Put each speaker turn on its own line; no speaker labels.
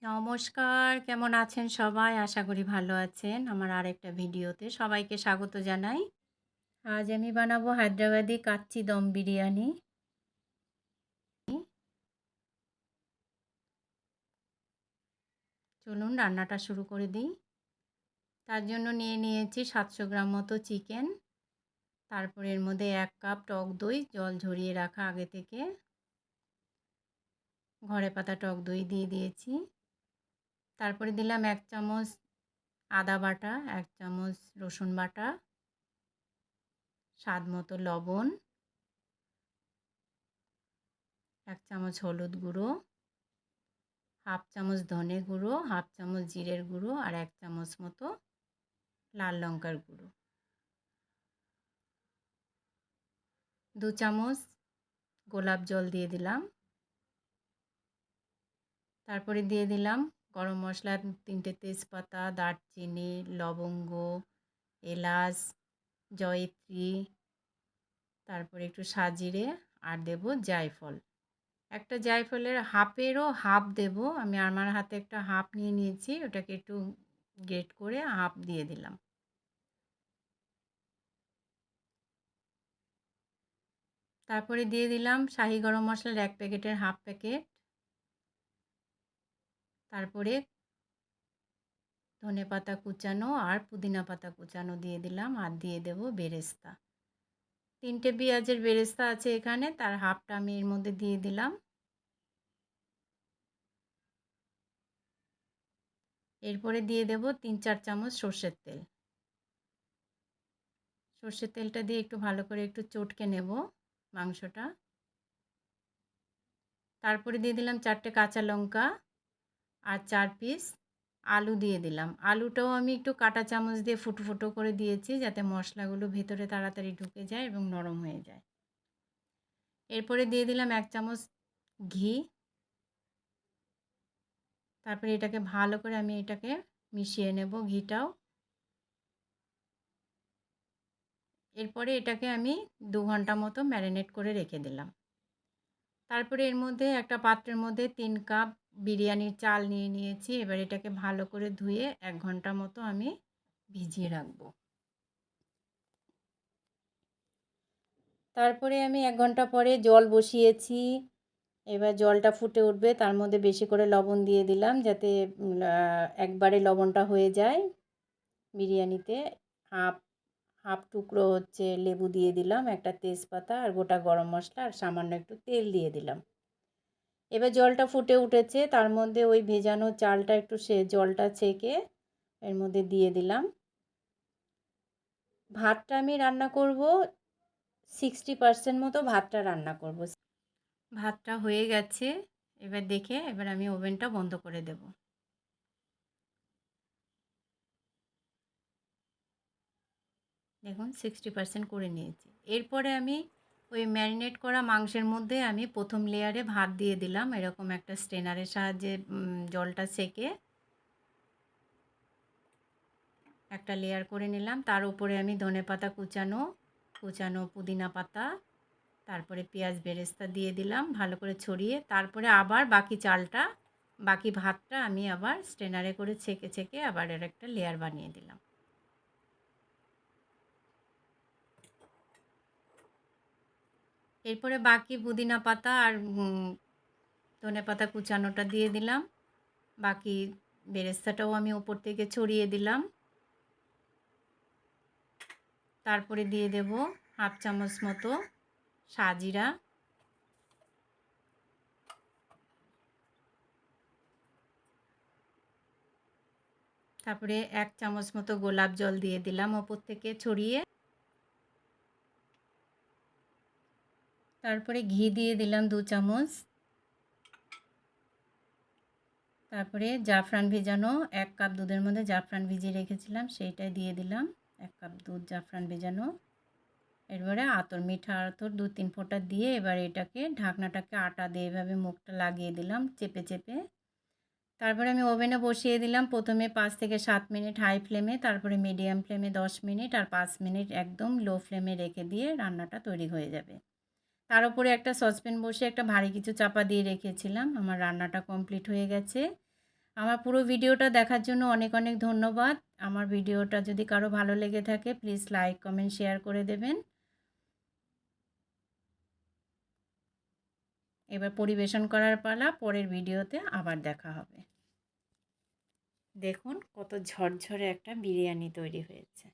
নমস্কার, কেমন আছেন সবাই? আশা করি ভালো আছেন। আমার আরেকটা ভিডিওতে সবাইকে স্বাগত জানাই। আজ আমি বানাবো হায়দ্রাবাদি কাচ্চি দম বিরিয়ানি। চলুন রান্নাটা শুরু করে দিই। তার জন্য নিয়ে নিয়েছি 700 গ্রাম মতো চিকেন। তারপর এর মধ্যে 1 কাপ টক দই, জল ঝরিয়ে রাখা আগে থেকে। ঘরে পাতা টক দই দিয়ে দিয়েছি। তারপরে দিলাম 1 চামচ আদা বাটা, 1 চামচ রসুন বাটা, স্বাদ মতো লবণ, 1 চামচ হলুদ গুঁড়ো, হাফ চামচ ধনে গুঁড়ো, হাফ চামচ জিরের গুঁড়ো আর 1 চামচ মতো লাল লঙ্কার গুঁড়ো, 2 চামচ গোলাপ জল দিয়ে দিলাম। তারপরে দিয়ে দিলাম গরম মশলা, 3টে তেজপাতা, দারচিনি, লবঙ্গ, এলাচ, জয়িত্রী, তারপরে একটু সাজিরে আর দেব জায়ফল। একটা জায়ফলের হাফেরও হাফ দেব। আমি আমার হাতে একটা হাফ নিয়ে নিয়েছি, ওটাকে একটু গ্রেট করে হাফ দিয়ে দিলাম। তারপরে দিয়ে দিলাম শাহি গরম মশলার 1 প্যাকেটের হাফ প্যাকেট। তারপরে ধনেপাতা কুচানো আর পুদিনা পাতা কুচানো দিয়ে দিলাম আর দিয়ে দেব বেরেস্তা। 3টে পেঁয়াজের বেরেস্তা আছে এখানে, তার হাফটা আমি এর মধ্যে দিয়ে দিলাম। এরপরে দিয়ে দেব 3-4 চামচ সর্ষের তেল। সর্ষের তেলটা দিয়ে একটু ভালো করে একটু চটকে নেব মাংসটা। তারপরে দিয়ে দিলাম 4টে কাঁচা লঙ্কা আর 4 পিস আলু দিয়ে দিলাম। আলুটাও আমি একটু কাঁটা চামচ দিয়ে ফুটো ফুটো করে দিয়েছি, যাতে মশলাগুলো ভেতরে তাড়াতাড়ি ঢুকে যায় এবং নরম হয়ে যায়। এরপরে দিয়ে দিলাম 1 চামচ ঘি। তারপরে এটাকে ভালো করে আমি এটাকে মিশিয়ে নেব ঘিটাও। এরপরে এটাকে আমি 2 ঘন্টা মতো ম্যারিনেট করে রেখে দিলাম। তারপরে এর মধ্যে একটা পাত্রের মধ্যে 3 কাপ বিরিয়ানির চাল নিয়ে নিয়েছি। এবার এটাকে ভালো করে ধুয়ে 1 ঘন্টা মতো আমি ভিজিয়ে রাখবো। তারপরে আমি 1 ঘন্টা পরে জল বসিয়েছি। এবার জলটা ফুটে উঠবে, তার মধ্যে বেশি করে লবণ দিয়ে দিলাম, যাতে একবারে লবণটা হয়ে যায় বিরিয়ানিতে। হাফ হাফ টুকরো হচ্ছে লেবু দিয়ে দিলাম, একটা তেজপাতা আর গোটা গরম মশলা আর সামান্য একটু তেল দিয়ে দিলাম। এবার জলটা ফুটে উঠেছে, তার মধ্যে ওই ভেজানো চালটা একটু জলটা ছেঁকে এর মধ্যে দিয়ে দিলাম। ভাতটা আমি রান্না করব 60% মতো ভাতটা রান্না করব। ভাতটা হয়ে গেছে, এবার আমি ওভেনটা বন্ধ করে দেব। দেখুন 60% করে নিয়েছি। এরপরে আমি ওই ম্যারিনেট করা মাংসের মধ্যে আমি প্রথম লেয়ারে ভাত দিয়ে দিলাম, এরকম একটা স্ট্রেনারের সাহায্যে জলটা সেকে একটা লেয়ার করে নিলাম। তার উপরে আমি ধনেপাতা কুচানো, পুদিনা পাতা, তারপরে পেঁয়াজ বেরেস্তা দিয়ে দিলাম ভালো করে ছড়িয়ে। তারপরে আবার বাকি ভাতটা আমি আবার স্ট্রেনারে করে ছেঁকে ছেঁকে আবার এর একটা লেয়ার বানিয়ে দিলাম। এরপরে বাকি পুদিনা পাতা আর ধনেপাতা কুচানোটা দিয়ে দিলাম। বাকি বেরেস্তাটাও আমি ওপর থেকে ছড়িয়ে দিলাম। তারপরে দিয়ে দেব হাফ চামচ মতো সাজিরা, তারপরে 1 চামচ মতো গোলাপ জল দিয়ে দিলাম ওপর থেকে ছড়িয়ে। তারপরে ঘি দিয়ে দিলাম 2 চামচ। তারপরে জাফরান ভেজানো 1 কাপ দুধের মধ্যে জাফরান ভিজিয়ে রেখেছিলাম, সেইটাই দিয়ে দিলাম 1 কাপ দুধ জাফরান ভেজানো। এরপরে মিঠা আতর 2-3 ফোঁটা দিয়ে এবার এটাকে ঢাকনাটাকে আটা দিয়ে এভাবে মুখটা লাগিয়ে দিলাম চেপে চেপে। তারপরে আমি ওভেনে বসিয়ে দিলাম প্রথমে 5 থেকে 7 মিনিট হাই ফ্লেমে, তারপরে মিডিয়াম ফ্লেমে 10 মিনিট আর 5 মিনিট একদম লো ফ্লেমে রেখে দিয়ে রান্নাটা তৈরি হয়ে যাবে। তার উপরে একটা সসপ্যান বসে একটা ভারী কিছু চাপা দিয়ে রেখেছিলাম। আমার রান্নাটা কমপ্লিট হয়ে গেছে। আমার পুরো ভিডিওটা দেখার জন্য অনেক অনেক ধন্যবাদ। আমার ভিডিওটা যদি কারো ভালো লেগে থাকে প্লিজ লাইক, কমেন্ট, শেয়ার করে দেবেন। এবার পরিবেশন করার পালা। পরের ভিডিওতে আবার দেখা হবে। দেখুন কত ঝরঝরে একটা বিরিয়ানি তৈরি হয়েছে।